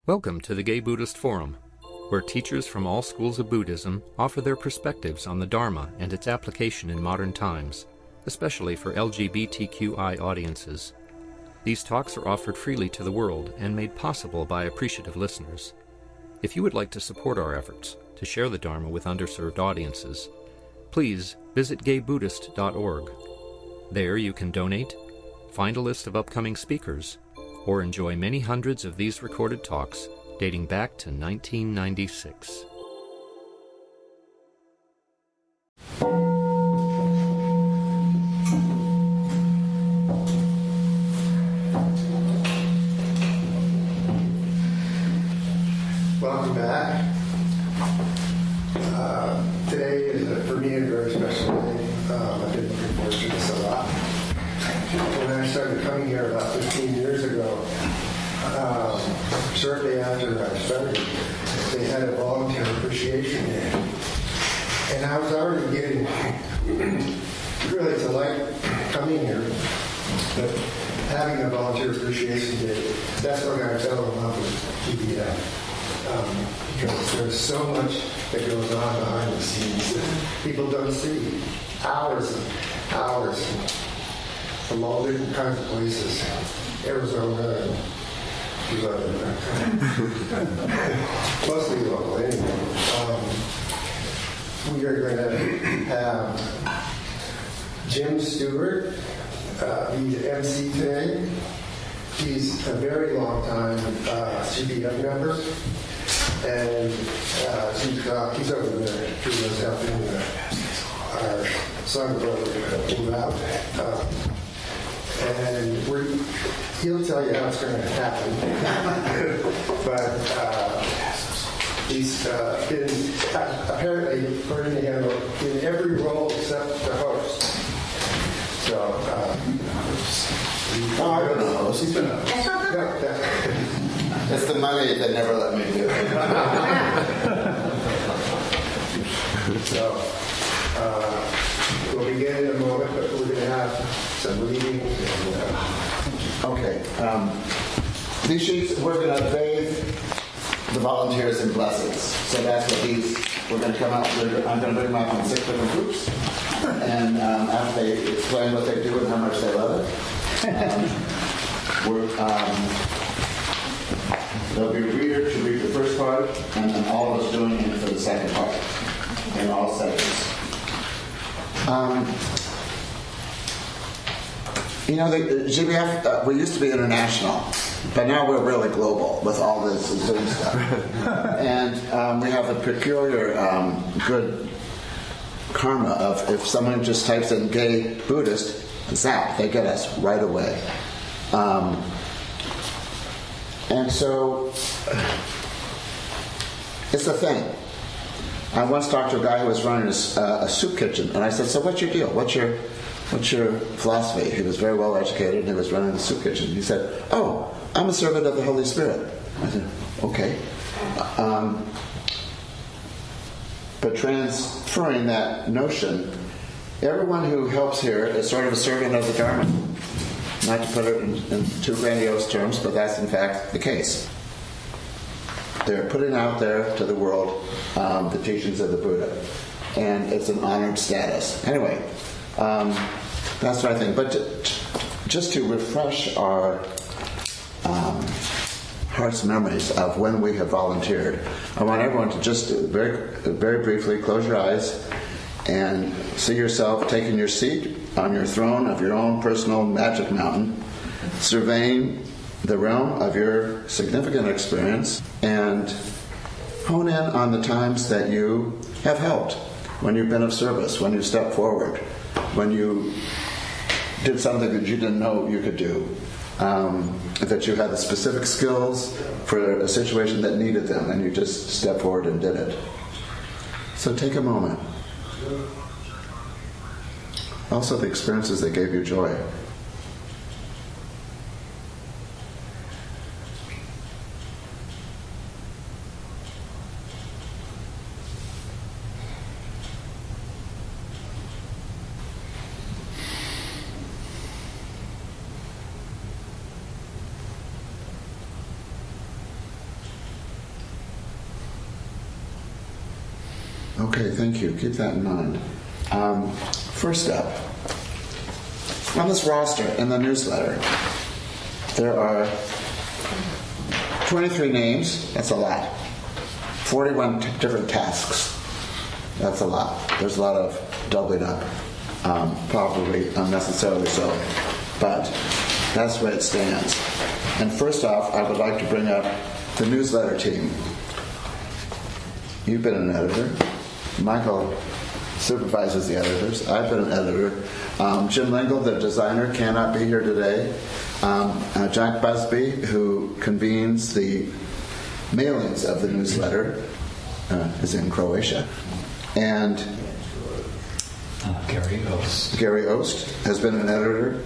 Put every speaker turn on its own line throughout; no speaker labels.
Welcome to the Gay Buddhist Forum, where teachers from all schools of Buddhism offer their perspectives on the Dharma and its application in modern times, especially for LGBTQI audiences. These talks are offered freely to the world and made possible by appreciative listeners. If you would like to support our efforts to share the Dharma with underserved audiences, please visit gaybuddhist.org. There you can donate, find a list of upcoming speakers, or enjoy many hundreds of these recorded talks dating back to 1996.
Welcome back. Today is, for me, a very special day. I've been looking forward to this a lot. When I started coming here about 15 years ago, shortly after I started, they had a volunteer appreciation day. And I was already getting really to like coming here, but having a volunteer appreciation day, that's when I fell in love with GBF. Because there's so much that goes on behind the scenes that people don't see. Hours and hours from all different kinds of places. Arizona and mostly local anyway. We are going to have Jim Stewart. He's an MC today. He's a very long time GBF member. And he's over there. He was helping our Sangha move out. And he'll tell you how it's going to happen. But he's been apparently, according to him, in every role except the host. So,
I don't know. He's been a... It's the money that never let me do it.
So, we'll begin in a moment, but we're going to have some reading.
Okay. These sheets, we're going to bathe the volunteers in blessings. So that's what we're going to come out, I'm going to bring them up in 6 different groups. And after they explain what they do and how much they love it, there'll be a reader to read the first part, and then all of us doing it for the second part, in all sections. The GBF, we used to be international, but now we're really global with all this Zoom stuff. And we have a peculiar good karma of if someone just types in gay Buddhist, zap, they get us right away. And so, it's a thing. I once talked to a guy who was running a soup kitchen, and I said, so what's your deal? What's your philosophy? He was very well educated, and he was running the soup kitchen. He said, oh, I'm a servant of the Holy Spirit. I said, okay. But transferring that notion, everyone who helps here is sort of a servant of the Dharma. Not to put it in too grandiose terms, but that's in fact the case. They're putting out there to the world the teachings of the Buddha. And it's an honored status. Anyway, that's what I think. But just to refresh our heart's memories of when we have volunteered, I want everyone to just very, very briefly close your eyes and see yourself taking your seat on your throne of your own personal magic mountain, surveying the realm of your significant experience, and hone in on the times that you have helped, when you've been of service, when you stepped forward, when you did something that you didn't know you could do, that you had the specific skills for a situation that needed them, and you just stepped forward and did it. So take a moment. Also the experiences that gave you joy. Okay, thank you. Keep that in mind. First up, on this roster in the newsletter, there are 23 names. That's a lot. 41 different tasks. That's a lot. There's a lot of doubling up, probably unnecessarily so, but that's where it stands. And first off, I would like to bring up the newsletter team. You've been an editor. Michael supervises the editors. I've been an editor. Jim Lingle, the designer, cannot be here today. Jack Busby, who convenes the mailings of the newsletter, is in Croatia. And
Gary Ost.
Gary Ost has been an editor.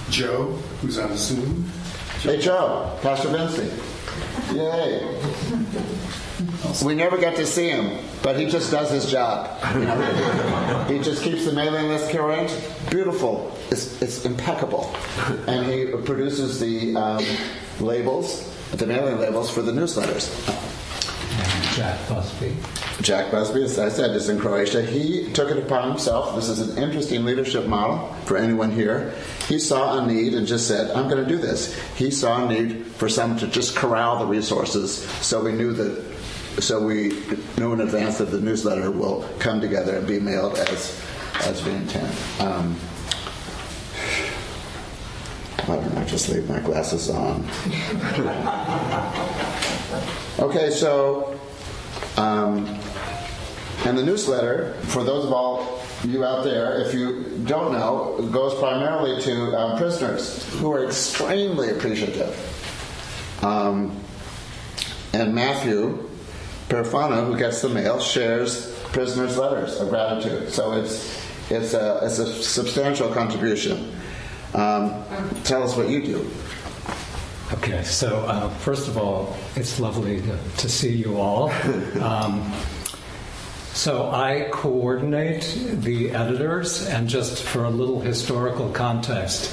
Joe, who's on Zoom.
Hey, Joe, Pastor Vinci. Yay. We never get to see him, but he just does his job. He just keeps the mailing list current. Beautiful. It's impeccable. And he produces the labels, the mailing labels for the newsletters.
And Jack Busby.
Jack Busby, as I said, is in Croatia. He took it upon himself. This is an interesting leadership model for anyone here. He saw a need and just said, I'm going to do this. He saw a need for someone to just corral the resources, so we knew in advance that the newsletter will come together and be mailed as we intend. Why don't I just leave my glasses on? Okay, so and the newsletter, for those of all you out there, if you don't know, goes primarily to prisoners who are extremely appreciative. And Matthew Perfano, who gets the mail, shares prisoners' letters of gratitude. So it's a substantial contribution. Tell us what you do.
Okay, so first of all, it's lovely to see you all. So I coordinate the editors, and just for a little historical context,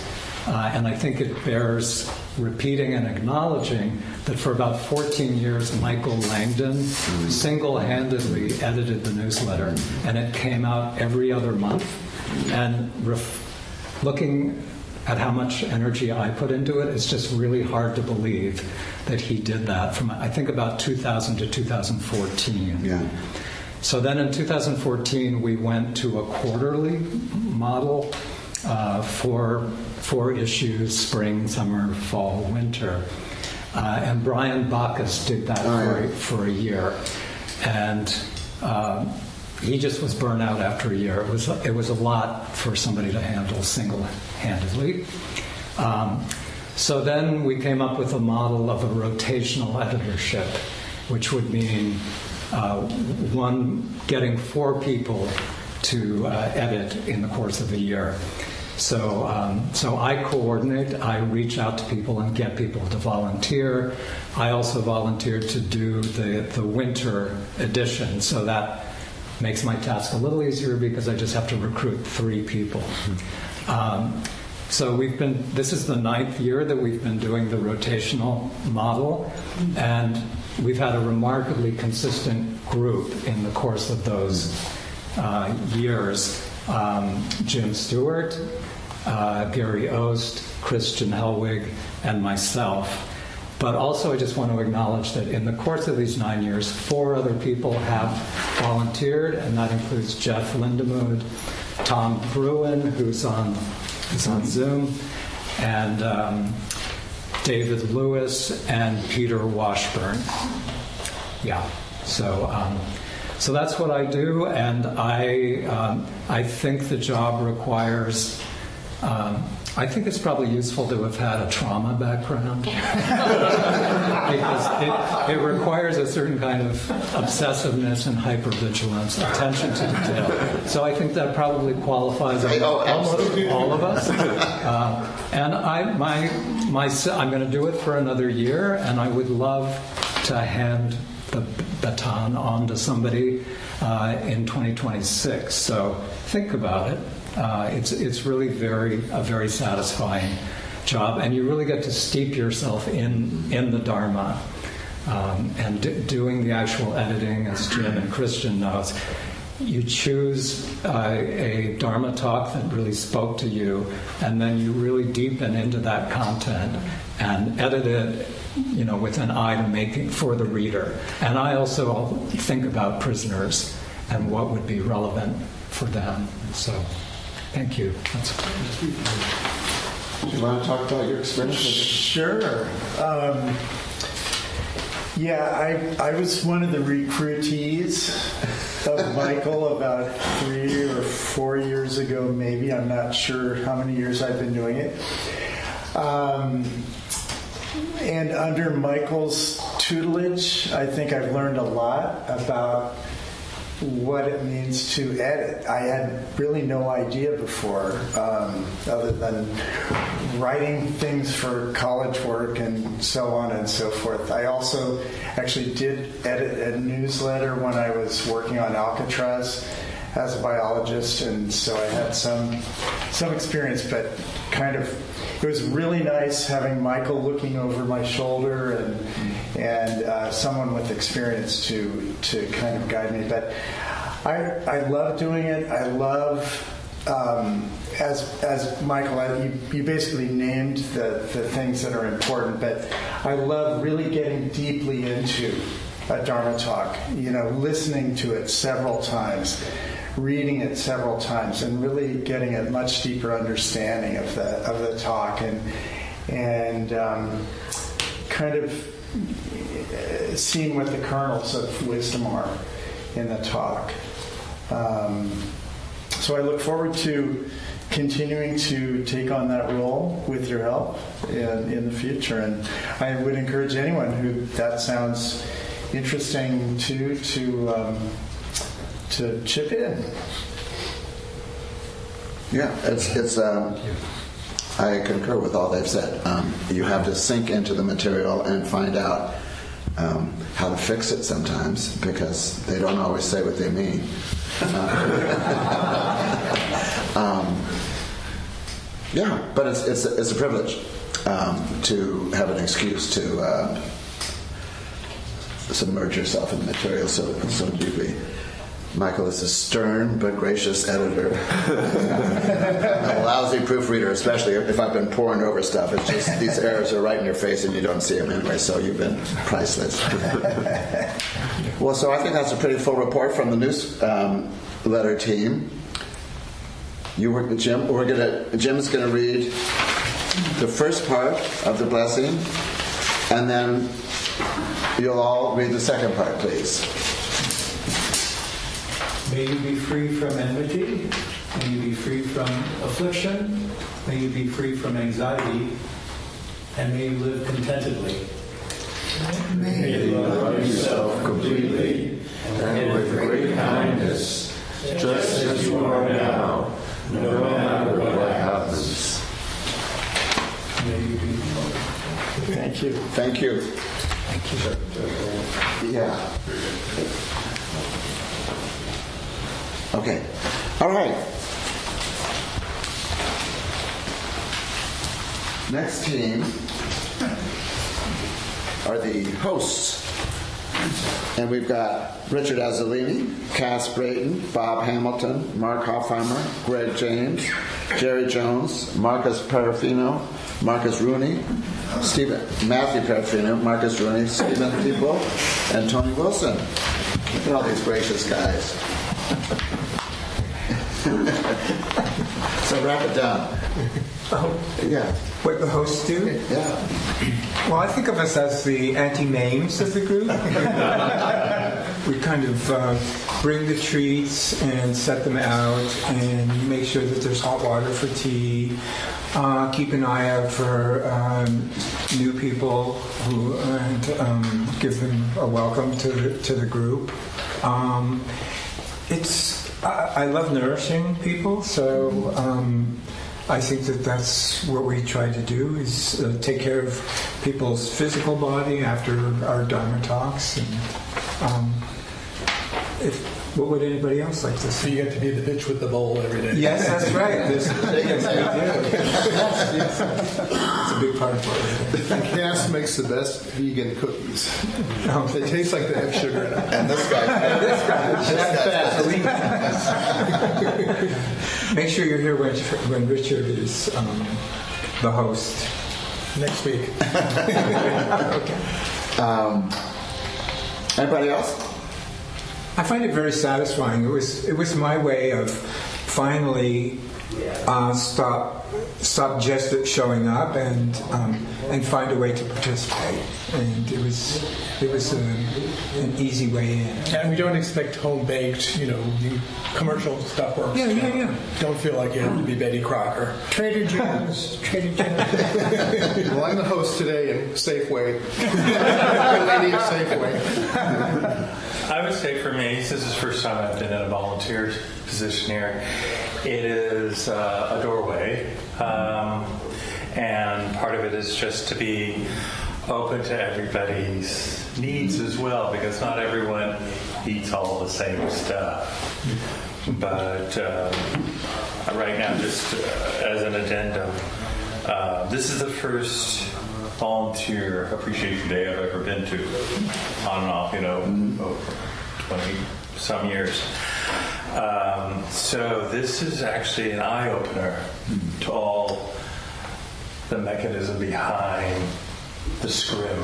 and I think it bears repeating and acknowledging that for about 14 years, Michael Langdon single-handedly edited the newsletter, and it came out every other month. And looking at how much energy I put into it, it's just really hard to believe that he did that from, I think, about 2000 to 2014.
Yeah.
So then in 2014, we went to a quarterly model for 4 issues: spring, summer, fall, winter. And Brian Bacchus did that for a year. And he just was burnt out after a year. It was a lot for somebody to handle single-handedly. So then we came up with a model of a rotational editorship, which would mean getting 4 people to edit in the course of a year. So I coordinate, I reach out to people and get people to volunteer. I also volunteered to do the winter edition, so that makes my task a little easier because I just have to recruit 3 people. So this is the 9th year that we've been doing the rotational model, and we've had a remarkably consistent group in the course of those years. Jim Stewart, Gary Ost, Christian Helwig, and myself. But also I just want to acknowledge that in the course of these 9 years, 4 other people have volunteered, and that includes Jeff Lindemood, Tom Bruin, who's on Zoom, and David Lewis, and Peter Washburn. Yeah, so that's what I do, and I think the job requires. I think it's probably useful to have had a trauma background because it requires a certain kind of obsessiveness and hypervigilance, attention to detail. So I think that probably qualifies almost all of us. And I'm going to do it for another year, and I would love to hand the baton on to somebody in 2026. So think about it. It's really a very satisfying job, and you really get to steep yourself in the Dharma, and doing the actual editing, as Jim and Christian knows. you choose a Dharma talk that really spoke to you, and then you really deepen into that content and edit it, with an eye to making for the reader. And I also think about prisoners and what would be relevant for them. So, thank you.
Do you want to talk about your experience?
Sure. I was one of the recruitees of Michael about 3 or 4 years ago, maybe. I'm not sure how many years I've been doing it. And under Michael's tutelage, I think I've learned a lot about what it means to edit. I had really no idea before, other than writing things for college work and so on and so forth. I also actually did edit a newsletter when I was working on Alcatraz as a biologist, and so I had some experience, but it was really nice having Michael looking over my shoulder and someone with experience to kind of guide me. But I love doing it. I love, as Michael, you basically named the things that are important, but I love really getting deeply into a Dharma talk, listening to it several times, reading it several times, and really getting a much deeper understanding of the talk, and kind of seeing what the kernels of wisdom are in the talk. So I look forward to continuing to take on that role with your help in the future, and I would encourage anyone who that sounds interesting to chip in.
Yeah, it's. I concur with all they've said. You have to sink into the material and find out how to fix it sometimes, because they don't always say what they mean. But it's a privilege to have an excuse to submerge yourself in the material so deeply. Michael is a stern but gracious editor. A lousy proofreader, especially if I've been poring over stuff. It's just these errors are right in your face and you don't see them anyway, so you've been priceless. Well, so I think that's a pretty full report from the newsletter team. Jim's going to read the first part of the blessing, and then you'll all read the second part, please.
May you be free from enmity. May you be free from affliction. May you be free from anxiety. And may you live contentedly.
May you love yourself completely and with great kindness, just as you are now, no matter what happens.
May you be
Thank you.
Thank you. Yeah. Okay. All right. Next team are the hosts. And we've got Richard Azzolini, Cass Brayton, Bob Hamilton, Mark Hoffheimer, Greg James, Jerry Jones, Marcus Parafino, Marcus Rooney, Matthew Parafino, Marcus Rooney, Stephen People, and Tony Wilson. Look at all these gracious guys. So wrap it down.
Oh,
Yeah.
what the hosts do?
Yeah.
Well, I think of us as the anti-names of the group. We kind of bring the treats and set them out and make sure that there's hot water for tea. Keep an eye out for new people and give them a welcome to the group. I love nourishing people, so I think that's what we try to do, is take care of people's physical body after our Dharma talks. And what would anybody else like to
So
see?
you get to be the bitch with the bowl every day.
Yes, that's right. Yes, it's a big part of it.
Cass makes the best vegan cookies. They taste like they have sugar in them.
And this guy.
Make sure you're here when Richard is the host.
Next week.
Anybody else?
I find it very satisfying. It was my way of finally stop just showing up and find a way to participate. And it was an easy way in.
And we don't expect home baked, the commercial stuff works.
Yeah.
Don't feel like you have to be Betty Crocker.
Trader Joe's.
Well, I'm the host today in Safeway. Lady of Safeway.
I would say for me, this is the first time I've been in a volunteer position here. It is a doorway, and part of it is just to be open to everybody's needs as well, because not everyone eats all the same stuff. But right now, just as an addendum, this is the first volunteer appreciation day I've ever been to, on and off, over 20-some years. So this is actually an eye-opener to all the mechanism behind the scrim.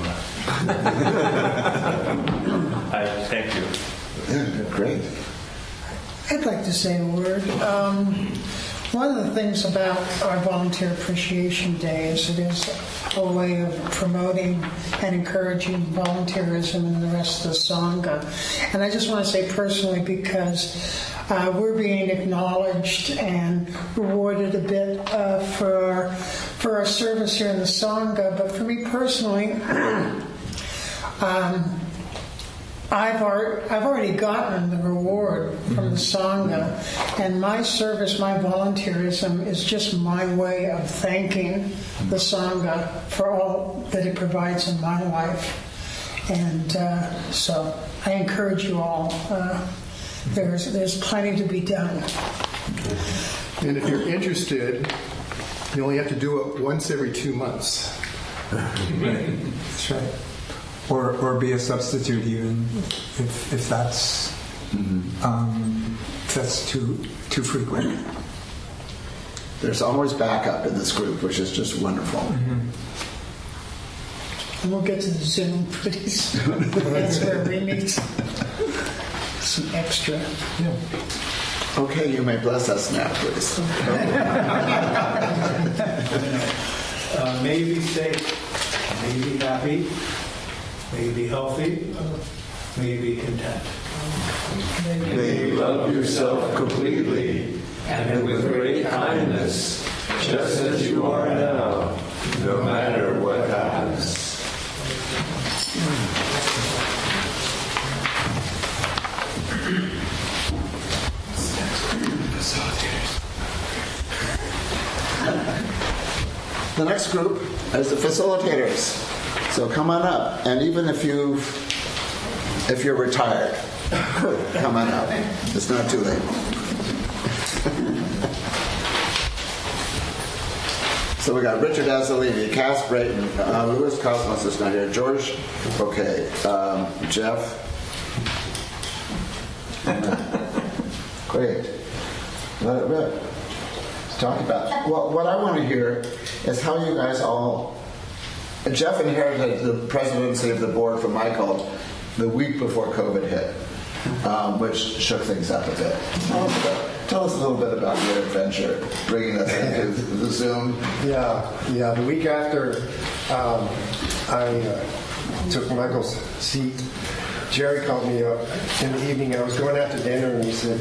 I thank you.
Yeah, great.
I'd like to say a word. One of the things about our Volunteer Appreciation Day is it is a way of promoting and encouraging volunteerism in the rest of the Sangha. And I just want to say personally, because we're being acknowledged and rewarded a bit for our service here in the Sangha, but for me personally, I've already gotten the reward from the Sangha, and my service, my volunteerism is just my way of thanking the Sangha for all that it provides in my life. And so I encourage you all. There's plenty to be done.
And if you're interested, you only have to do it once every 2 months.
That's right. Or be a substitute even if that's too frequent.
There's always backup in this group, which is just wonderful.
And we'll get to the Zoom pretty soon. That's where we meet. Some extra.
Yeah.
Okay, you may bless us now, please.
May you be safe, may you be happy, may you be healthy, may you be content.
May you love yourself completely and with great kindness, just as you are now, no matter what happens.
The next group is the facilitators. So come on up, and even if you're retired, come on up. It's not too late. So we got Richard Azzolini, Cass Brayton, Louis Cosmos is not here, George, okay, Jeff. Great. Let it rip. Talk about. Well, what I want to hear is how you guys all. Jeff inherited the presidency of the board from Michael the week before COVID hit, which shook things up a bit. Tell us a little bit about your adventure, bringing us into the Zoom.
Yeah. The week after I took Michael's seat, Jerry called me up in the evening. I was going out to dinner, and he said,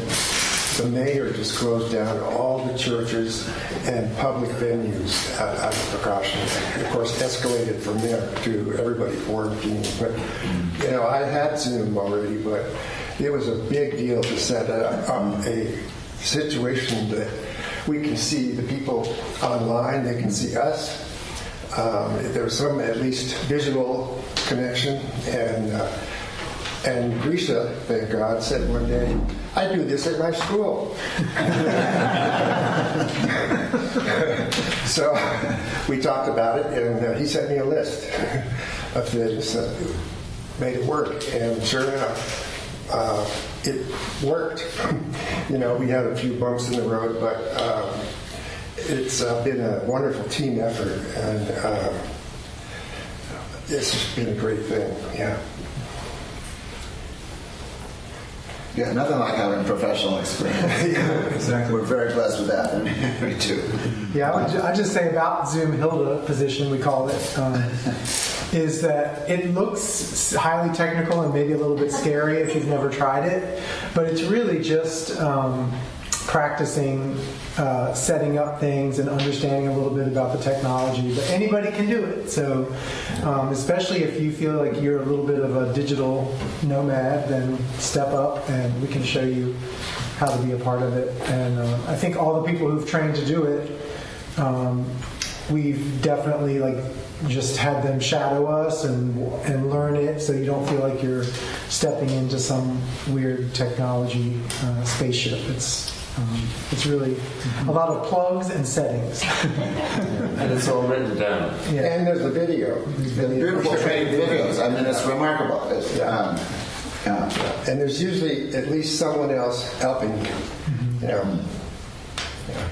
the mayor just closed down all the churches and public venues out of precaution. Of course, escalated from there to everybody quarantining. But, I had Zoom already, but it was a big deal to set up a situation that we can see the people online, they can see us. There was some, at least, visual connection, and And Grisha, thank God, said one day, I do this at my school. So we talked about it, and he sent me a list of things that made it work. And sure enough, it worked. You know, we had a few bumps in the road, but it's been a wonderful team effort, and it's been a great thing. Yeah.
Yeah, nothing like having professional experience.
Yeah, exactly.
We're very blessed with that. Me too.
Yeah, I just say about Zoom Hilda position, we call it, is that it looks highly technical and maybe a little bit scary if you've never tried it, but it's really just practicing setting up things and understanding a little bit about the technology. But anybody can do it. So especially if you feel like you're a little bit of a digital nomad, then step up and we can show you how to be a part of it. And I think all the people who've trained to do it, we've definitely just had them shadow us and learn it, so you don't feel like you're stepping into some weird technology spaceship. It's really a lot of plugs and settings.
And it's all written down.
Yeah. And there's the video.
Beautiful training videos. I mean, it's remarkable.
Yeah. And there's usually at least someone else helping you. You know. Yeah.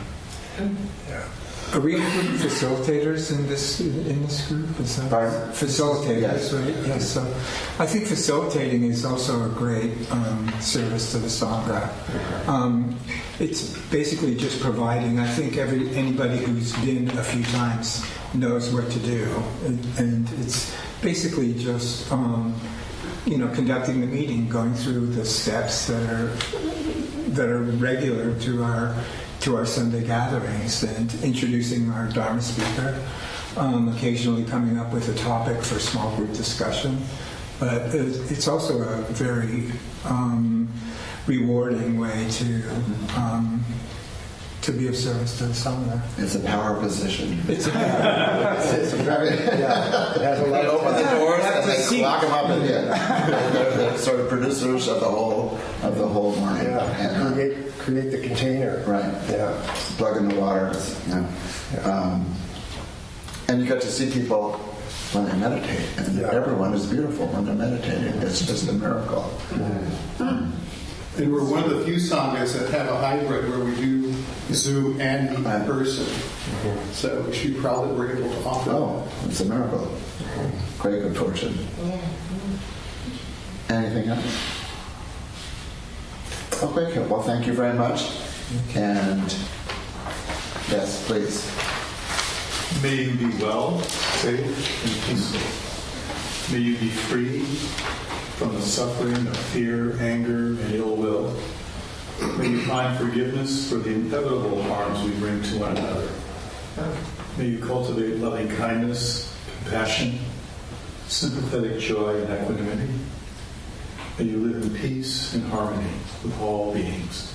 Are we including facilitators in this group? Is that facilitators, yes. Right? Yes. So I think facilitating is also a great service to the Sangha. It's basically just providing. I think anybody who's been a few times knows what to do, and it's basically just conducting the meeting, going through the steps that are regular to our Sunday gatherings, and introducing our Dharma speaker, occasionally coming up with a topic for small group discussion. But it's also a very rewarding way to be of service to the Sangha.
It's a power position.
It's a power.
It's a very, They open the doors and they lock them up in here. They're the sort of producers of the whole morning.
Yeah. And create the container.
Right.
Yeah.
Plug in the water. And you get to see people when they meditate, and everyone is beautiful when they're meditating. It's just a miracle.
And we're one of the few sanghas that have a hybrid where we do Zoom and meet in person. So we should be proud that we're able to offer.
Oh, it's a miracle. Great good fortune. Anything else? Okay, well, thank you very much. And yes, please.
May you be well, safe, and peaceful. May you be free from the suffering of fear, anger, and ill will. May you find forgiveness for the inevitable harms we bring to one another. May you cultivate loving kindness, compassion, sympathetic joy, and equanimity. May you live in peace and harmony with all beings.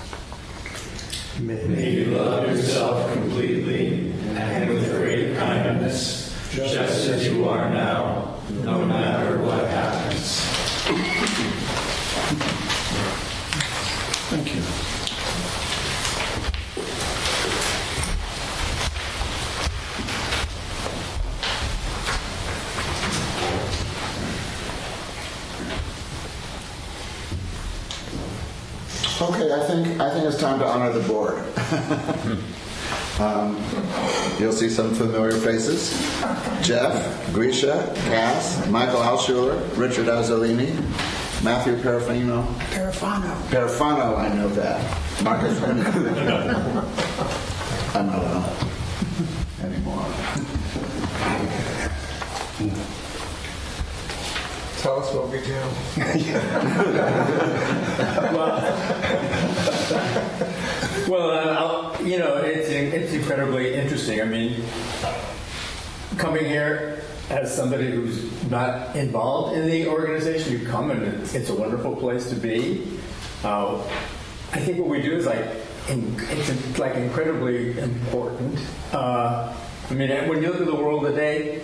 May you love yourself completely and with great kindness, just as you are now, no matter what happens.
Thank you. Okay, I think it's time to honor the board. You'll see some familiar faces: Jeff, Grisha, Cass, Michael Alschuler, Richard Azzolini, Matthew Parafano. Parafano, I know that. Marcus Rennie. I don't know anymore.
Tell us what we do.
It's incredibly interesting. I mean, coming here as somebody who's not involved in the organization, you come and it's a wonderful place to be. I think what we do is it's incredibly important. When you look at the world today,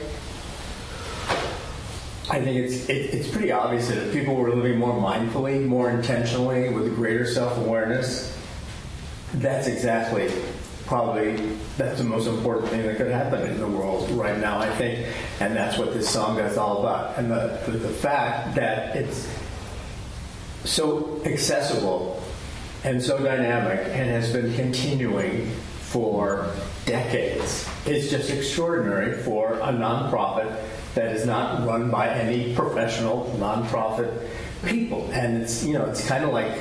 I think it's pretty obvious that if people were living more mindfully, more intentionally, with greater self-awareness, that's exactly that's the most important thing that could happen in the world right now, I think, and that's what this Sangha is all about. And the fact that it's so accessible and so dynamic and has been continuing for decades is just extraordinary for a nonprofit that is not run by any professional nonprofit people. And it's kind of like,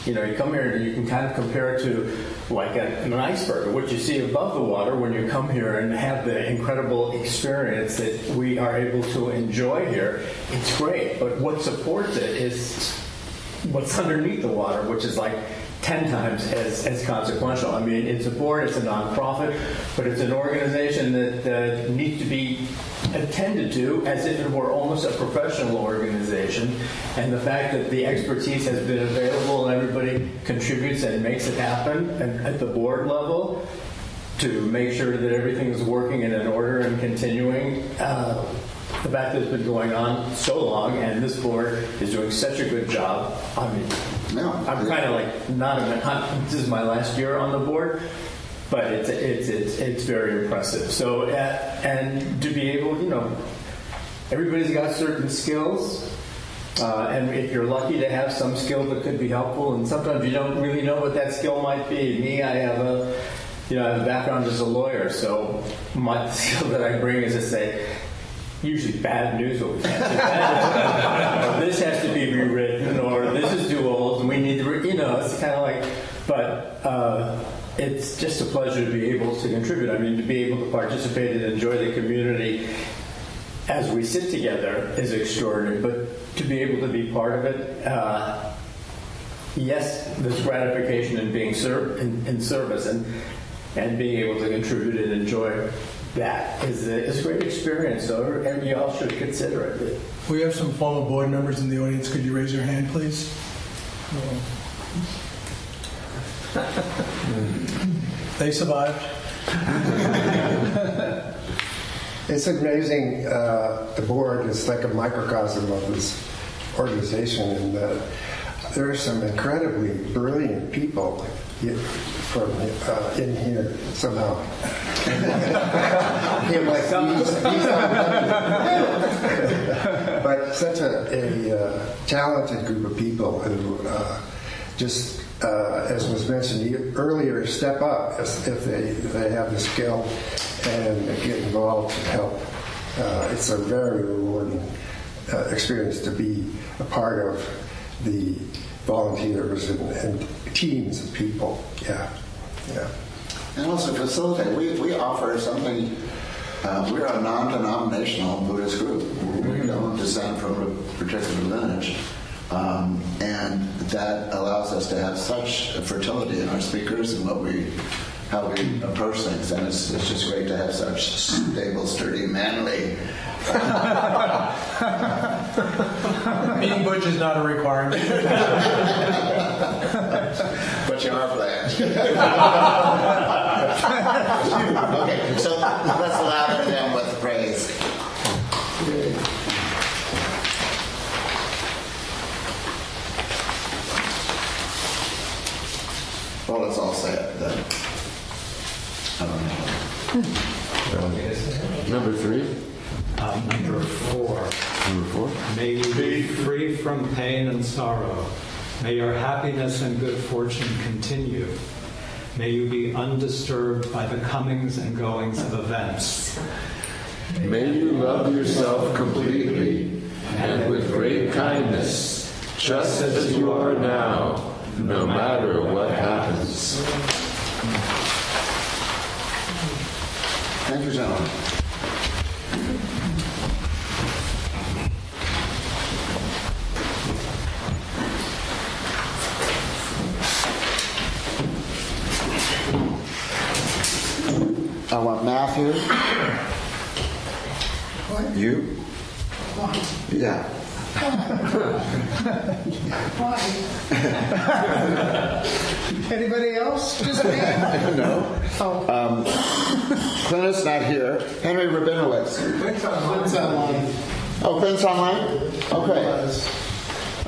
you come here and you can kind of compare it to like an iceberg, what you see above the water when you come here and have the incredible experience that we are able to enjoy here. It's great, but what supports it is what's underneath the water, which is like 10 times as consequential. I mean, it's a board, it's a nonprofit, but it's an organization that needs to be attended to as if it were almost a professional organization. And the fact that the expertise has been available and everybody contributes and makes it happen at the board level to make sure that everything is working and in order and continuing. The fact that it's been going on so long, and this board is doing such a good job. I mean, I'm kind of like not in the. This is my last year on the board, but it's very impressive. So and to be able, everybody's got certain skills, and if you're lucky to have some skill that could be helpful, and sometimes you don't really know what that skill might be. Me, I have a background as a lawyer, so my skill that I bring is to say. Usually bad news what we have. This has to be rewritten, or this is too old, and we need to, it's kind of like, but it's just a pleasure to be able to contribute. I mean, to be able to participate and enjoy the community as we sit together is extraordinary, but to be able to be part of it, yes, there's gratification in being in service and being able to contribute and enjoy that is a great experience, so you all should consider it.
We have some former board members in the audience. Could you raise your hand, please? They survived.
It's amazing. The board is like a microcosm of this organization, and there are some incredibly brilliant people from in here somehow. But such a talented group of people who just, as was mentioned earlier, step up if they have the skill and get involved to help. It's a very rewarding experience to be a part of the volunteers and teams of people. Yeah.
And also facilitate. We offer something. We're a non-denominational Buddhist group. We don't descend from a particular lineage, and that allows us to have such fertility in our speakers and how we approach things. And it's just great to have such stable, sturdy, manly.
Meeting Butch is not a requirement.
But you are glad. Okay, so let's louder them with praise. Well, let's all say it then.
Number 3.
Number 4.
Number 4.
May you be free from pain and sorrow. May your happiness and good fortune continue. May you be undisturbed by the comings and goings of events.
May you love yourself completely and with great kindness, just as you are now, no matter what happens.
Thank you, gentlemen. I want Matthew.
What?
You?
Why?
Yeah.
Why? Anybody else? Just me?
No.
Oh.
Clint's not here. Henry Rabinowitz.
Clint's online.
Oh, Clint's online? Okay.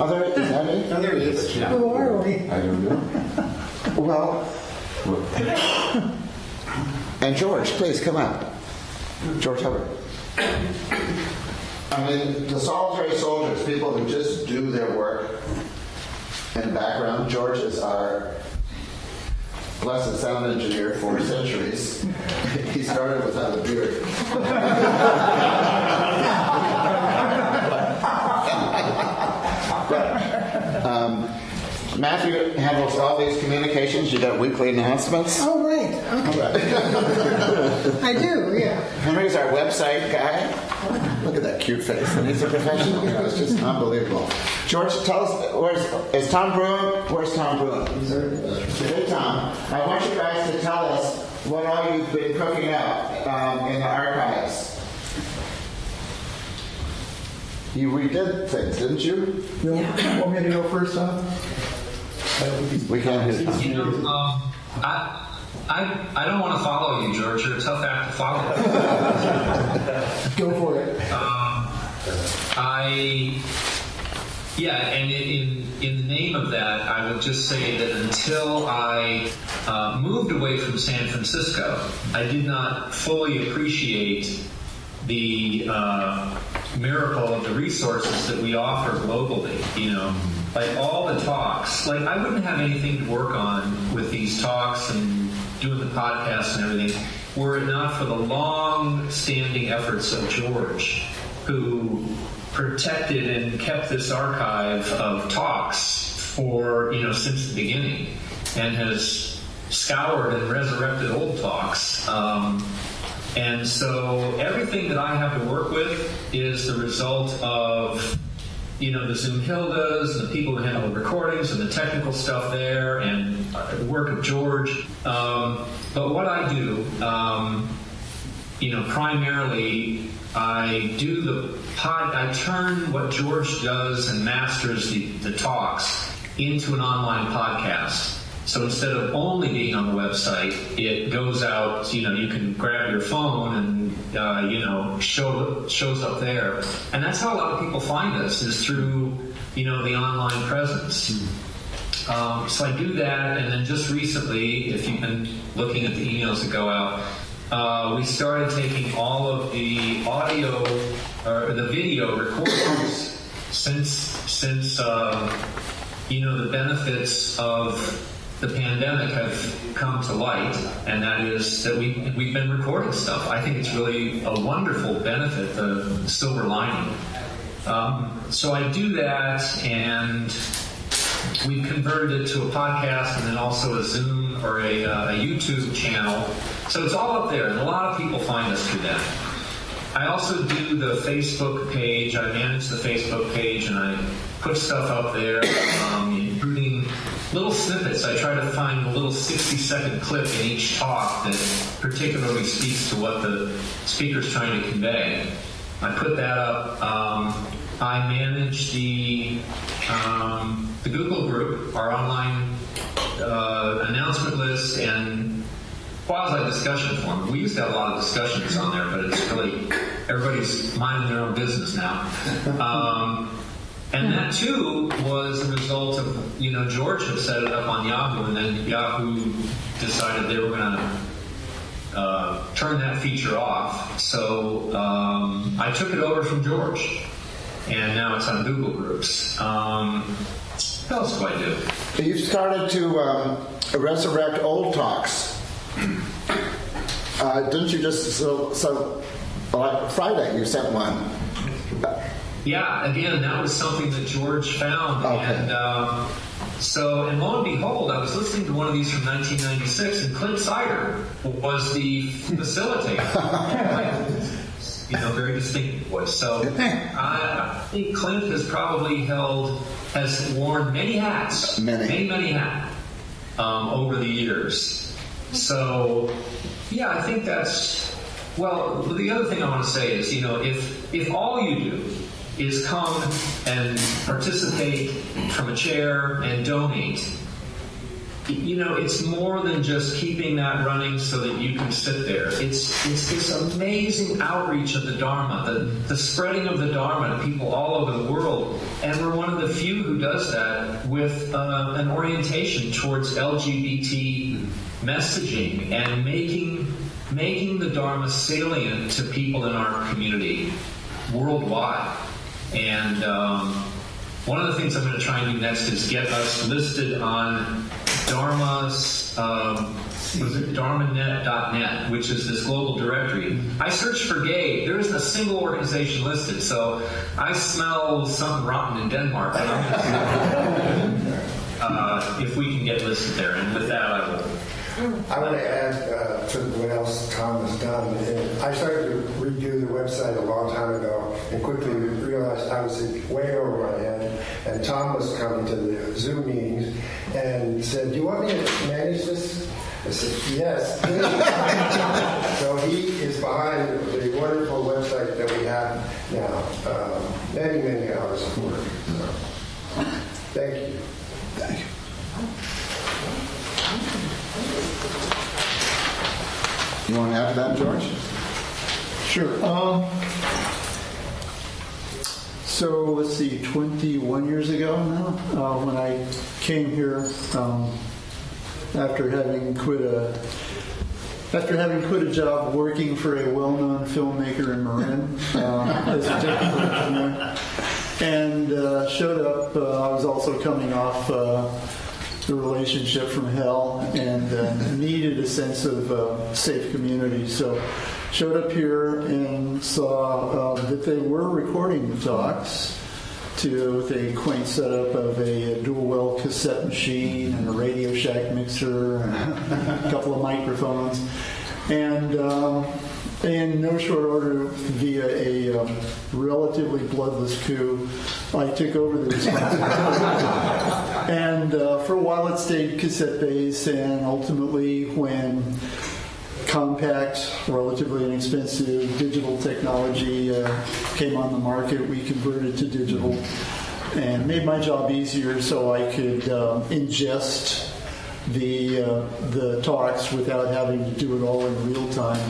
Oh, there is that it?
Oh, there he is.
Who are we?
I don't know.
Well, and George, please come up. George Hubbard. I mean, the solitary soldiers, people who just do their work in the background. George is our blessed sound engineer for centuries. He started without a beard. Matthew handles all these communications. You got weekly announcements.
Oh, right. Okay. I do, yeah.
Henry's our website guy. Look at that cute face. And he's a professional. You know, it's just unbelievable. George, tell us, is Tom Bruin? Where's Tom Bruin? Hey, Tom. I want you guys to tell us what all you've been cooking up in the archives. You redid things, didn't you?
Yeah. Want me to go first, Tom?
We can't hear Tom.
You know, I don't want to follow you, George. You're a tough act to follow.
Go for it.
And in the name of that, I would just say that until I moved away from San Francisco, I did not fully appreciate the miracle of the resources that we offer globally. You know, like all the talks. Like I wouldn't have anything to work on with these talks and doing the podcast and everything were it not for the long-standing efforts of George, who protected and kept this archive of talks for, you know, since the beginning, and has scoured and resurrected old talks. And so everything that I have to work with is the result of, you know, the Zoom Hildas, and the people who handle the recordings and the technical stuff there, and the work of George. But what I do, you know, primarily I do I turn what George does and masters the talks into an online podcast. So instead of only being on the website, it goes out, you know, you can grab your phone and, you know, shows up there. And that's how a lot of people find us, is through, you know, the online presence. So I do that, and then just recently, if you've been looking at the emails that go out, we started taking all of the audio, or the video recordings since you know, the benefits of the pandemic have come to light, and that is that we've been recording stuff. I think it's really a wonderful benefit, the silver lining. So I do that, and we've converted it to a podcast and then also a Zoom or a YouTube channel. So it's all up there, and a lot of people find us through that. I also do the Facebook page. I manage the Facebook page, and I put stuff up there, including little snippets. I try to find a little 60-second clip in each talk that particularly speaks to what the speaker's trying to convey. I put that up. I manage the Google group, our online announcement list, and quasi-discussion forum. We used to have a lot of discussions on there, but it's really, everybody's minding their own business now. And that, too, was the result of, you know, George had set it up on Yahoo, and then Yahoo decided they were going to turn that feature off. So I took it over from George, and now it's on Google Groups. What else do I do?
You've started to resurrect old talks. Didn't you just, Friday you sent one.
Yeah, again, that was something that George found. Okay. And and lo and behold, I was listening to one of these from 1996, and Clint Sider was the facilitator. You know, very distinct voice. So I think Clint has worn many hats. Many hats over the years. So, yeah, I think that's, well, the other thing I want to say is, you know, if all you do is come and participate from a chair and donate, it's more than just keeping that running so that you can sit there. It's this amazing outreach of the Dharma, the spreading of the Dharma to people all over the world. And we're one of the few who does that with an orientation towards LGBT messaging and making the Dharma salient to people in our community worldwide. And one of the things I'm going to try and do next is get us listed on Dharma's, dharmanet.net, which is this global directory. I searched for gay. There isn't a single organization listed, so I smell something rotten in Denmark. If we can get listed there, and with that I will.
I want to add to what else Tom has done. And I started to redo the website a long time ago and quickly realized I was way over my head. And Tom was coming to the Zoom meetings and said, "Do you want me to manage this?" I said, "Yes, please." So he is behind the wonderful website that we have now. Many, many hours of work. So, thank you.
Thank you.
You want to add to that, George?
Sure. So let's see, 21 years ago now, when I came here, after having quit a job working for a well-known filmmaker in Marin as a technical engineer, and showed up. I was also coming off the relationship from hell and needed a sense of safe community. So showed up here and saw that they were recording the talks with a quaint setup of a dual-well cassette machine and a Radio Shack mixer and a couple of microphones. And in no short order, via a relatively bloodless coup, I took over the responsibility. And for a while it stayed cassette-based, and ultimately when compact, relatively inexpensive digital technology came on the market, we converted to digital and made my job easier so I could ingest the talks without having to do it all in real time.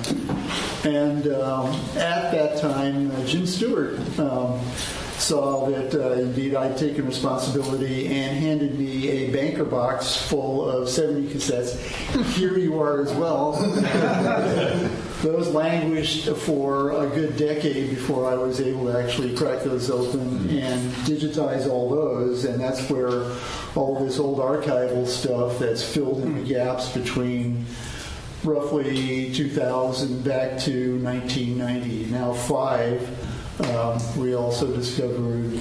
And at that time, Jim Stewart saw that indeed I'd taken responsibility and handed me a banker box full of 70 cassettes. Here you are as well. Those languished for a good decade before I was able to actually crack those open and digitize all those, and that's where all this old archival stuff that's filled in the gaps between roughly 2000 back to 1990, now 5. We also discovered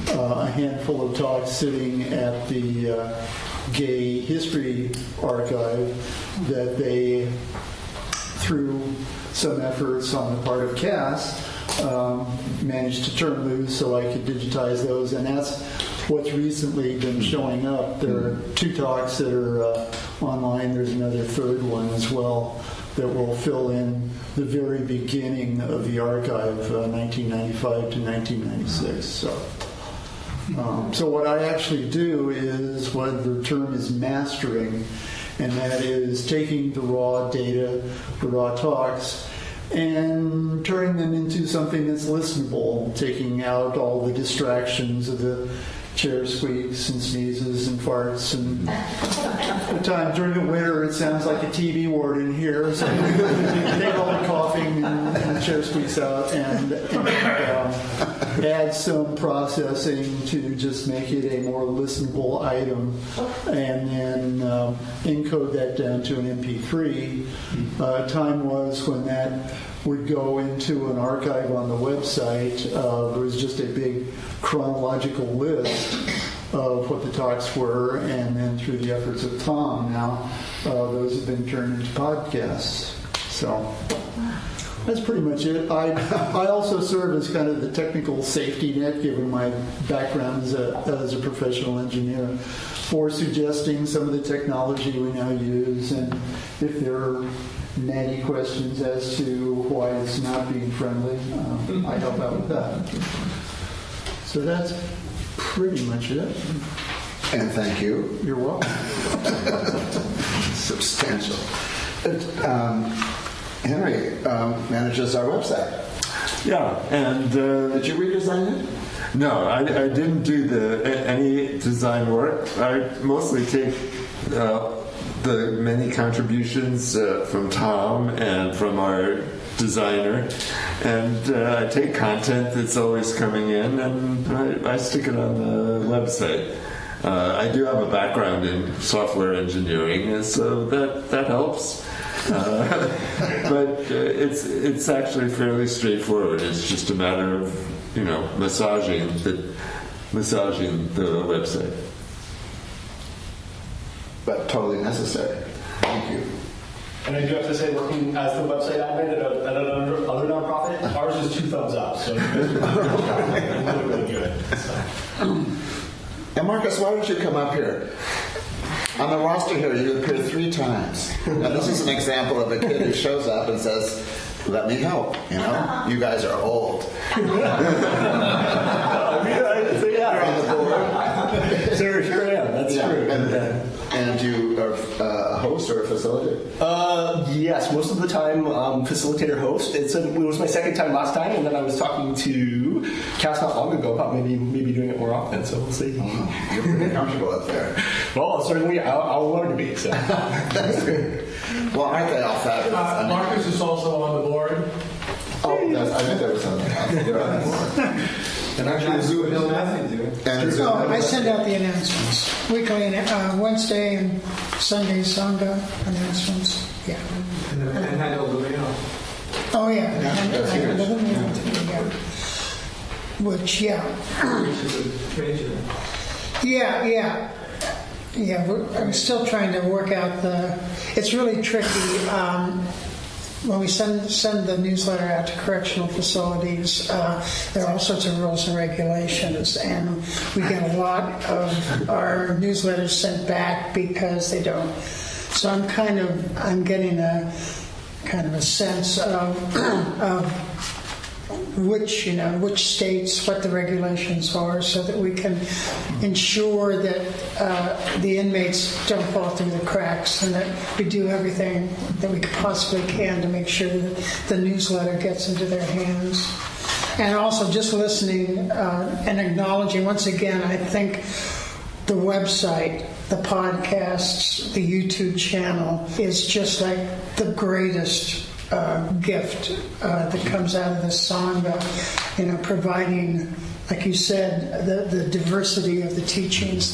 a handful of talks sitting at the Gay History Archive that they, through some efforts on the part of Cass, managed to turn loose so I could digitize those, and that's what's recently been showing up. There are 2 talks that are online. There's another third one as well that will fill in the very beginning of the archive, 1995 to 1996. So what I actually do is what the term is mastering, and that is taking the raw data, the raw talks, and turning them into something that's listenable, taking out all the distractions of the chair squeaks and sneezes and farts, and the time during the winter it sounds like a TB ward in here, so take all the coughing and the chair squeaks out and add some processing to just make it a more listenable item, and then encode that down to an MP3. Time was when that would go into an archive on the website. There was just a big chronological list of what the talks were, and then through the efforts of Tom now, those have been turned into podcasts. So that's pretty much it. I also serve as kind of the technical safety net, given my background as a professional engineer, for suggesting some of the technology we now use, and if there are natty questions as to why it's not being friendly, I help out with that. So that's pretty much it.
And thank you.
You're welcome.
Substantial. Henry manages our website.
Yeah, and
did you redesign it?
No, I didn't do any design work. I mostly take the many contributions from Tom and from our designer, and I take content that's always coming in and I stick it on the website. I do have a background in software engineering, and so that helps. But it's actually fairly straightforward. It's just a matter of massaging the website.
But totally necessary. Thank you.
And I do have to say, working as the website admin at another nonprofit, ours is 2 thumbs up. So really, really good. So.
And Marcus, why don't you come up here? On the roster here, you appear 3 times. Now, this is an example of a kid who shows up and says, "Let me help." You guys are old. You're on the board.
Sure am. That's true.
And you are a host or a facilitator?
Yes, most of the time facilitator host. It was my second time last time, and then I was talking to Cass not long ago about maybe doing it more often. So we'll see.
You're pretty comfortable up there.
Well, certainly I'll learn to be. So.
That's good. Well, aren't they all fabulous?
Marcus is also on the board.
Oh, I think there was something else. You're on the board.
And actually, Zoo and Matthew do.
I send out the announcements weekly, Wednesday and Sunday Sangha announcements. Yeah.
And handle the mail.
Oh yeah, I handle the mail too. Yeah. Which Yeah. I'm still trying to work out It's really tricky. When we send the newsletter out to correctional facilities, there are all sorts of rules and regulations, and we get a lot of our newsletters sent back because they don't. So I'm getting a kind of a sense of which states, what the regulations are, so that we can ensure that the inmates don't fall through the cracks, and that we do everything that we possibly can to make sure that the newsletter gets into their hands. And also just listening and acknowledging, once again, I think the website, the podcasts, the YouTube channel is just like the greatest gift that comes out of this Sangha, providing, like you said, the diversity of the teachings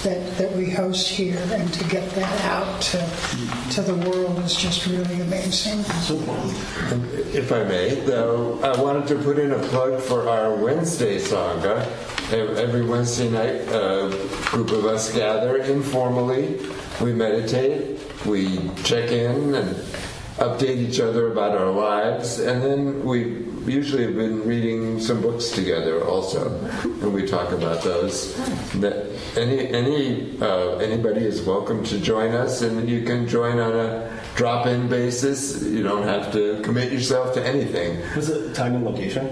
that we host here, and to get that out to the world is just really amazing.
If I may, though, I wanted to put in a plug for our Wednesday Sangha. Every Wednesday night, a group of us gather informally. We meditate, we check in and update each other about our lives, and then we usually have been reading some books together also, and we talk about those. Anybody is welcome to join us, and you can join on a drop-in basis. You don't have to commit yourself to anything.
What's the time and location?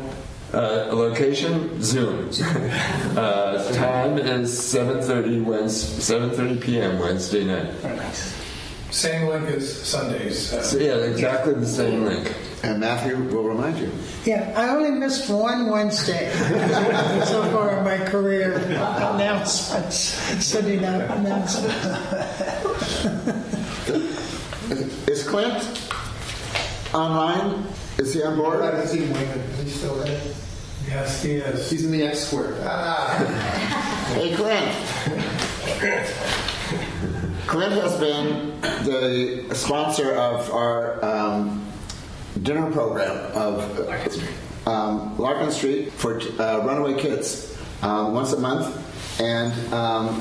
Location, Zoom. Time is 7:30 p.m. Wednesday night.
Very nice.
Same link as Sundays.
Yeah, exactly the same link.
And Matthew will remind you.
Yeah, I only missed one Wednesday so far in my career. Announcements, sending out announcements.
Is Clint online? Is he on board?
I haven't seen him. Is he still there?
Yes, he is.
He's in the X square.
Hey, Clint. Clint has been the sponsor of our dinner program of Larkin Street for runaway kids once a month, and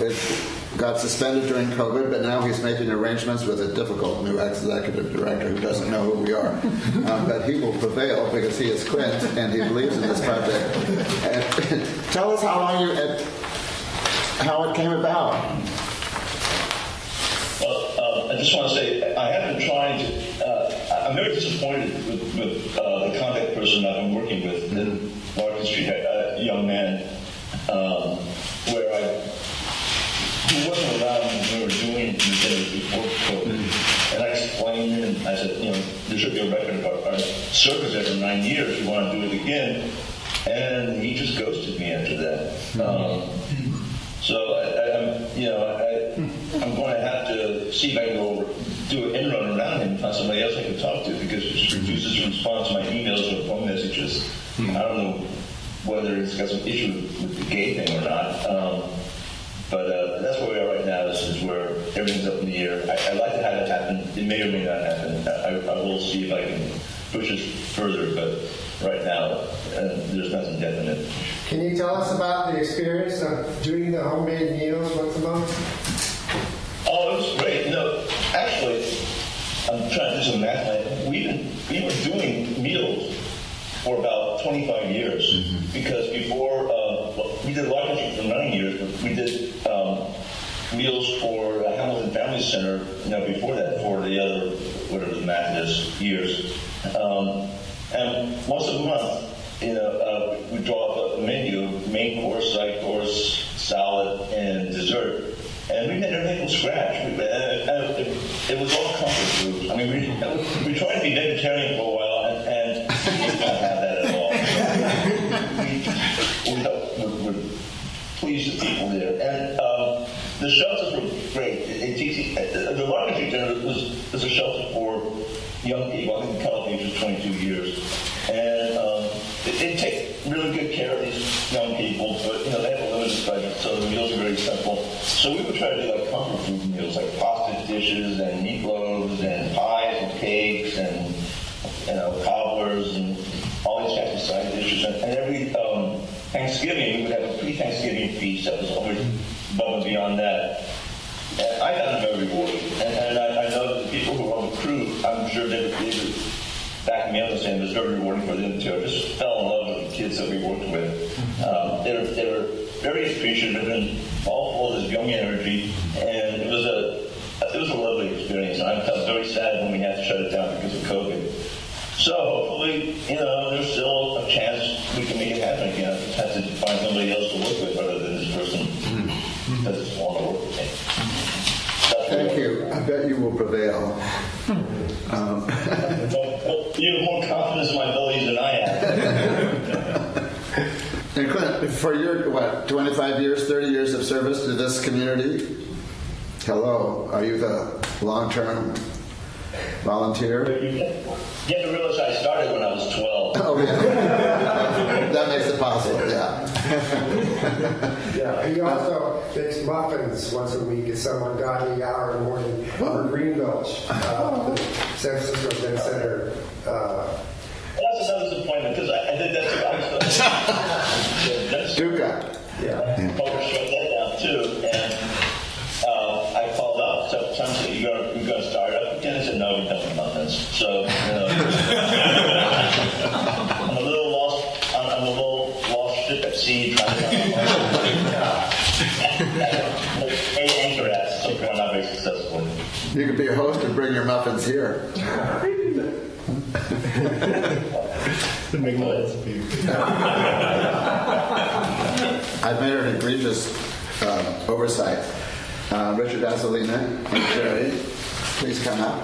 it got suspended during COVID, but now he's making arrangements with a difficult new executive director who doesn't know who we are. But he will prevail because he is Clint and he believes in this project. And tell us how it came about.
I just want to say I have been trying to. I'm very disappointed with the contact person I've been working with in Larkin Street, a young man, where I he wasn't around when we were doing the dinners before COVID. And I explained, and I said, there should be a record of our service after 9 years. We want to do it again. And he just ghosted me after that. So I'm going to have to see if I can go do an in run around him and find somebody else I can talk to, because it just refuses to respond to my emails or phone messages. I don't know whether it's got some issue with the gay thing or not. But that's where we are right now. This is where everything's up in the air. I'd like to have it happen. It may or may not happen. I will see if I can push it further, but right now there's nothing definite.
Can you tell us about the experience of doing the homemade meals once a month?
Oh, it was great. Actually, I'm trying to do some math. We were doing meals for about 25 years, because before we did Life Retreat for 9 years, but we did meals for Hamilton Family Center. Before that, for the other whatever the math is years, and once a month, we draw up a menu: main course, side course, salad, and dessert. And we made everything from scratch. It was all comfort food. I mean, we tried to be vegetarian for a while, and we did not have that at all. We're pleased with people there. And the shelters were great. The Life Retreat Center was a shelter for young people. I think the cutoff age was 22 years. And they take really good care of these young people, but they have a limited budget, so the meals are very simple. So we would try to do like comfort food meals, like pasta dishes and meatloaves and pies and cakes and cobblers and all these kinds of side dishes. And every Thanksgiving we would have a pre-Thanksgiving feast that was always above and beyond that. And I found it very rewarding. And I know that the people who were on the crew, I'm sure they would back me up and saying it was very rewarding for them too. I just fell in love with the kids that we worked with. They were very appreciative and all full of this young energy, and it was a lovely experience. And I felt very sad when we had to shut it down because of COVID. So hopefully, there's still a chance we can make it happen again. I just have to find somebody else to work with other than this person who doesn't want to work with me.
Thank you. I bet you will prevail.
You have more confidence in my abilities than I have.
And Clint, for your, 25 years, 30 years of service to this community, hello, are you the long-term volunteer?
You have to realize I started when I was 12.
Oh, yeah. That makes it possible, yeah.
Yeah, he also makes muffins once a week at some ungodly hour in the morning for Greenville, the San Francisco Zen Center.
That's another disappointment, because I did that too.
Duca.
Yeah. Focus shut that down too, and I called up several times and said, you're going to start up again? I said, no, we're done with muffins. So, I'm a little lost ship at sea trying to anchor at, so far not very successful.
You could be a host and bring your muffins here. I've made an egregious oversight. Richard Azzolina and Jerry, please come out.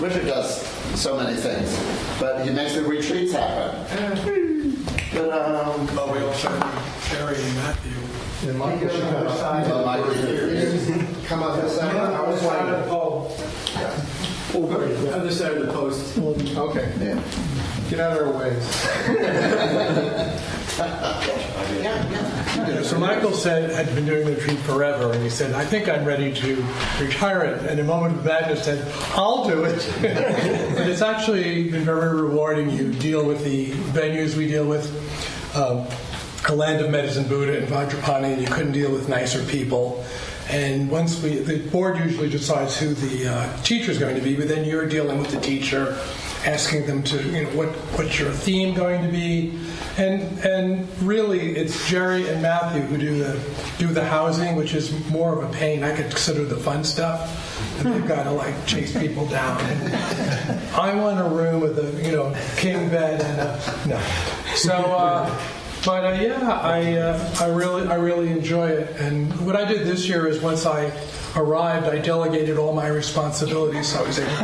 Richard does so many things, but he makes the retreats happen.
We also have Jerry and Matthew.
And Michael should come outside. Come on this side. I was wondering.
Other side of the post. Okay.
Yeah.
Get out of our way. So Michael had been doing the retreat forever, and he said, I think I'm ready to retire it. And a moment of madness said, I'll do it. But it's actually been very rewarding. You deal with the venues we deal with, a land of medicine, Buddha and Vajrapani, and you couldn't deal with nicer people. And once the board usually decides who the teacher is going to be, but then you're dealing with the teacher, asking them to, what's your theme going to be, and really it's Jerry and Matthew who do the housing, which is more of a pain. I could consider the fun stuff, and they've got to chase people down. And I want a room with a king bed and no. So But I really enjoy it. And what I did this year is once I arrived, I delegated all my responsibilities, so I was able to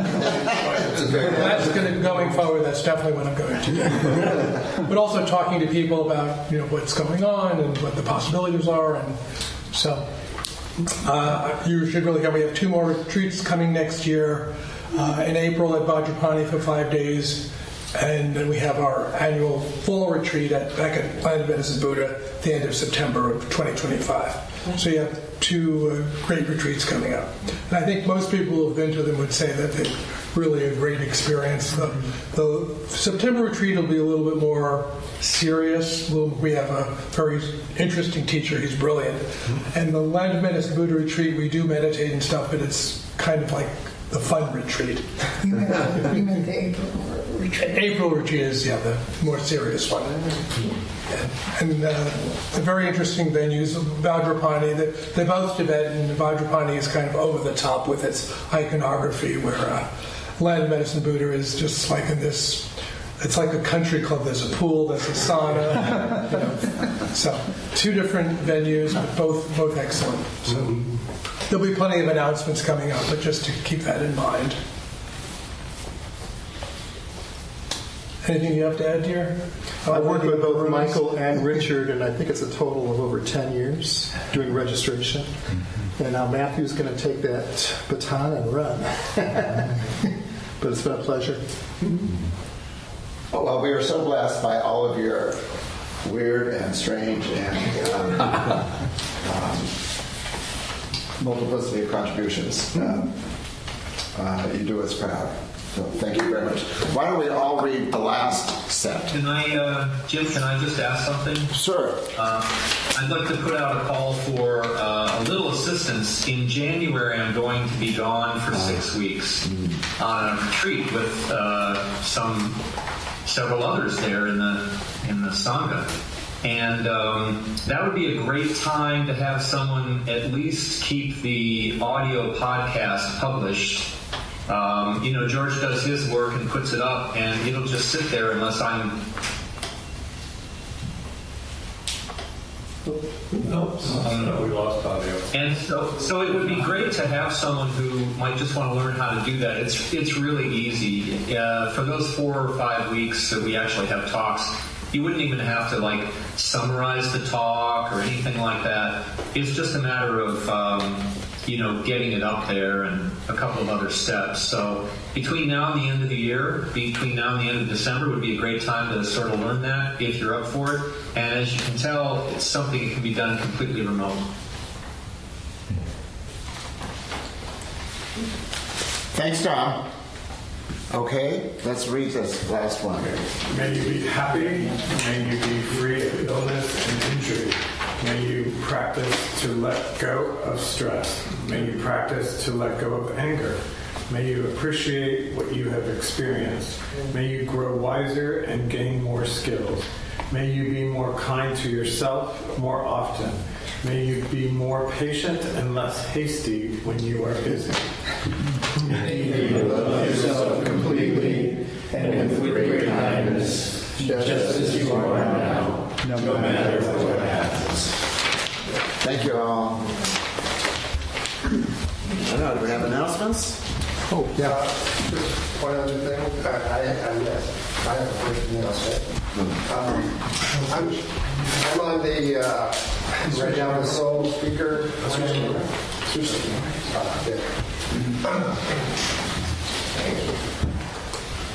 that's going forward. That's definitely what I'm going to do. But also talking to people about what's going on and what the possibilities are, and so you should really come. We have 2 more retreats coming next year in April at Vajrapani for 5 days. And then we have our annual fall retreat back at Land of Medicine Buddha at the end of September of 2025. So you have 2 great retreats coming up. And I think most people who have been to them would say that they're really a great experience. The September retreat will be a little bit more serious. We have a very interesting teacher. He's brilliant. And the Land of Medicine Buddha retreat, we do meditate and stuff, but it's kind of like the fun retreat.
You meant the April retreat.
April retreat is, the more serious one. And the very interesting venues, Vajrapani, they're both Tibetan. Vajrapani is kind of over the top with its iconography, where Land of Medicine Buddha is just like in this, it's like a country club. There's a pool, there's a sauna. So 2 different venues, but both excellent. So there'll be plenty of announcements coming up, but just to keep that in mind. Anything you have to add, dear?
I've worked with both Michael and Richard, and I think it's a total of over 10 years doing registration. And now Matthew's going to take that baton and run. But it's been a pleasure.
Well, we are so blessed by all of your weird and strange and multiplicity of contributions. You do us proud. So thank you very much. Why don't we all read the last set?
Can I, Jim, can I just ask something?
Sure.
I'd like to put out a call for a little assistance. In January, I'm going to be gone for 6 weeks on a retreat with several others there in the Sangha. And that would be a great time to have someone at least keep the audio podcast published. George does his work and puts it up, and it'll just sit there unless I'm...
No, we lost audio.
And so it would be great to have someone who might just want to learn how to do that. It's really easy. For those 4 or 5 weeks that we actually have talks, you wouldn't even have to summarize the talk or anything like that. It's just a matter of getting it up there and a couple of other steps. So between now and the end of the year, between now and the end of December would be a great time to sort of learn that if you're up for it. And as you can tell, it's something that can be done completely remote.
Thanks, Tom. Okay, let's read this last one.
May you be happy. May you be free of illness and injury. May you practice to let go of stress. May you practice to let go of anger. May you appreciate what you have experienced. May you grow wiser and gain more skills. May you be more kind to yourself more often. May you be more patient and less hasty when you are busy.
May you love yourself completely and with great kindness, just as you are now, no matter what happens.
Thank you all. I know, do we have announcements?
Oh, yeah. Just one other thing. I have a first announcement. I'm on the right now the sole speaker.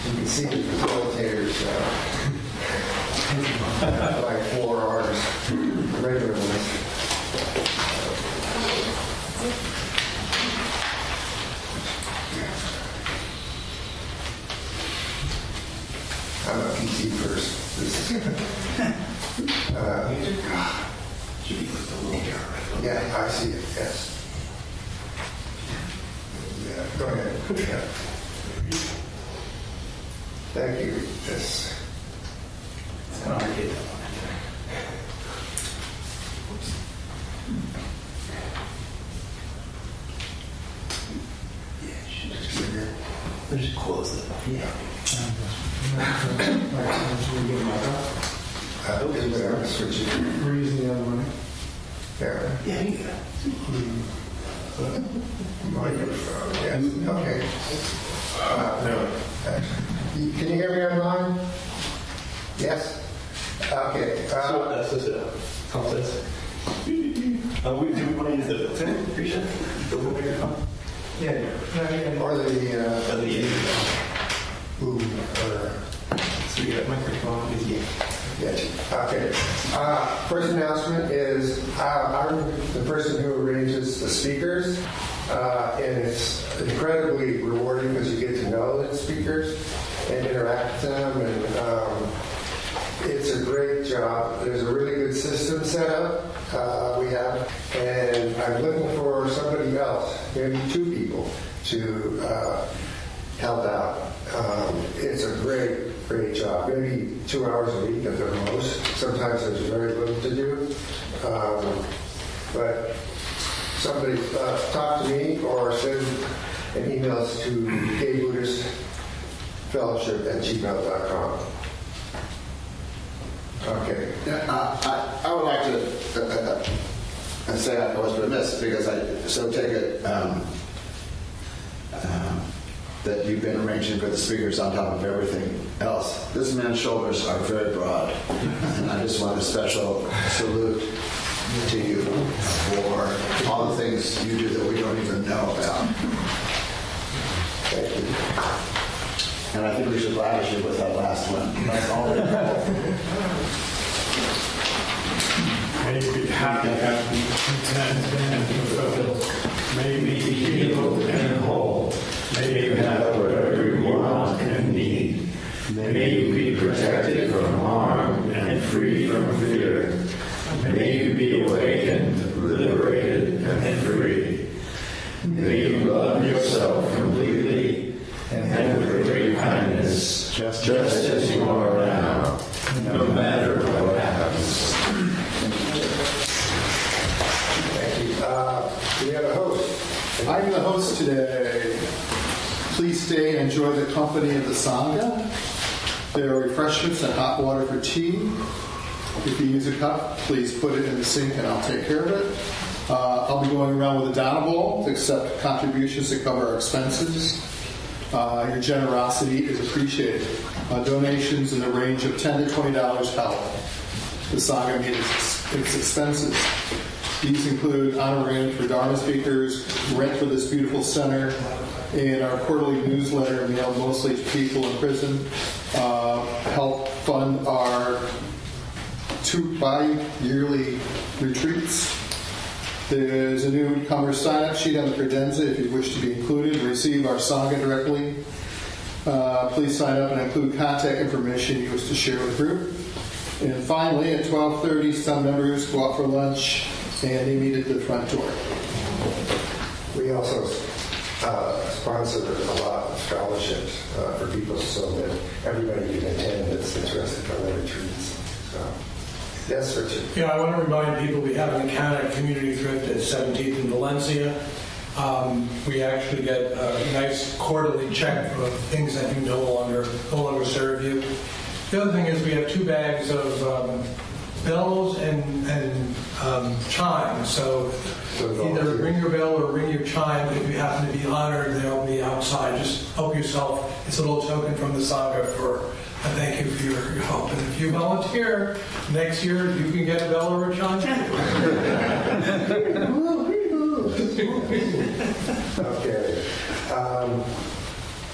You can see the facilitators like 4 hours regularly. I'm a PT first. Yeah, I see it, yes. Yeah, go ahead. Yeah. Thank you. Yes.
Just close it. Yeah.
Switch it.
We're using the other one.
There.
Yeah, you got
Microphone, yes. Okay. No. Can you hear me online? Yes? Okay.
That's just it. How's this? Do we want to use the built-in feature? Built-in microphone?
Yeah. Or the
so you got microphone.
Yes. Okay. First announcement is I'm the person who arranges the speakers, and it's incredibly rewarding because you get to know the speakers and interact with them, and it's a great job. There's a really good system set up we have, and I'm looking for somebody else, maybe 2 people, to help out. It's a great job. Maybe 2 hours a week at the most. Sometimes there's very little to do. But somebody talk to me or send an email to gbuddhistfellowship@gmail.com. Okay.
I would like to say I was remiss because I so take it that you've been arranging for the speakers on top of everything else. This man's shoulders are very broad, and I just want a special salute to you for all the things you do that we don't even know about. Thank you. And I think we should lavish you with that last one. That's all we know.
May you be happy, content, and fulfilled. May you be healed and whole. May you have whatever you want and need. May you be protected from harm and free from fear. May you be awakened, liberated, and free. May you love yourself completely and with great kindness, just as you are now, no matter what happens.
Thank you. We have a host.
I'm the host today. Please stay and enjoy the company of the Sangha. There are refreshments and hot water for tea. If you use a cup, please put it in the sink and I'll take care of it. I'll be going around with a Dana bowl to accept contributions to cover our expenses. Your generosity is appreciated. Donations in the range of $10 to $20 help the Sangha meet its expenses. These include honorarium for Dharma speakers, rent for this beautiful center, and our quarterly newsletter mailed mostly to people in prison. Help fund our 2 bi-yearly retreats. There's a newcomer sign-up sheet on the credenza if you wish to be included and receive our Sangha directly. Please sign up and include contact information you wish to share with the group. And finally, at 12:30, some members go out for lunch and they meet at the front door.
We also sponsor a lot of scholarships for people so that everybody can attend that's interested in the retreats. So, yes, Richard.
Yeah, I want to remind people we have an account at Community Thrift at 17th in Valencia. We actually get a nice quarterly check for things that you no longer serve you. The other thing is we have 2 bags of bells and chimes. So either ring your bell or ring your chime. If you happen to be honored, they'll be outside. Just help yourself. It's a little token from the Sangha for a thank you for your help. And if you volunteer, next year you can get a bell or a chime.
Okay.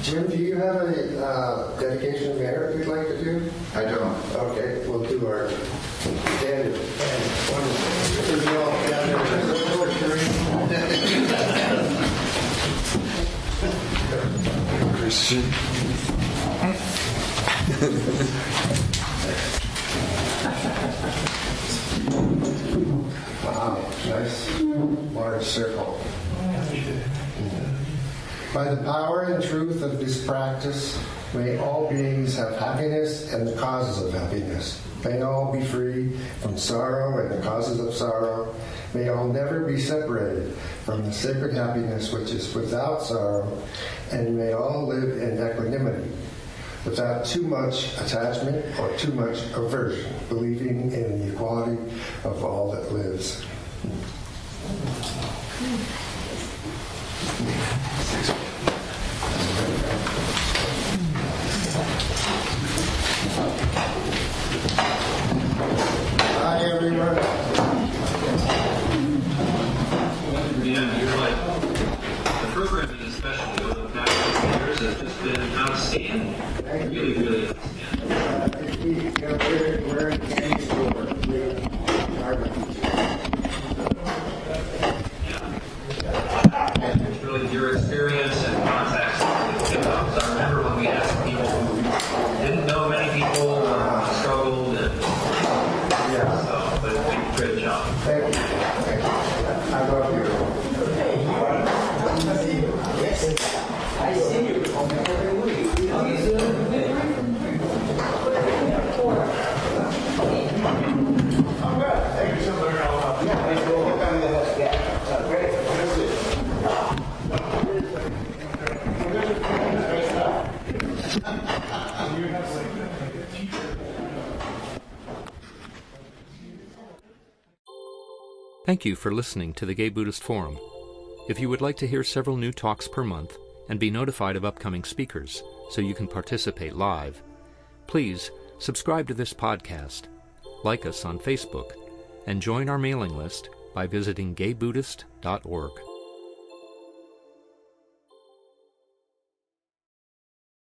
Jim, do you have a dedication of merit you'd like to do?
I don't.
Okay, we'll do our standard.
Christian.
Wow, nice large circle. By the power and truth of this practice, may all beings have happiness and the causes of happiness. May all be free from sorrow and the causes of sorrow. May all never be separated from the sacred happiness which is without sorrow, and may all live in equanimity. without too much attachment or too much aversion, believing in the equality of all that lives. Hi, everyone.
Yeah, you're right. The programming, especially over the past few years, has just been outstanding. Really, really outstanding.
We're in candy store.
Really, your experience and contacts with kiddos. I remember when we asked people who didn't know many people or struggled, and so, but great job.
Thank you. Thank you. I love you.
Yes, I see you.
Thank you for listening to the Gay Buddhist Forum. If you would like to hear several new talks per month and be notified of upcoming speakers so you can participate live, please subscribe to this podcast, like us on Facebook, and join our mailing list by visiting gaybuddhist.org.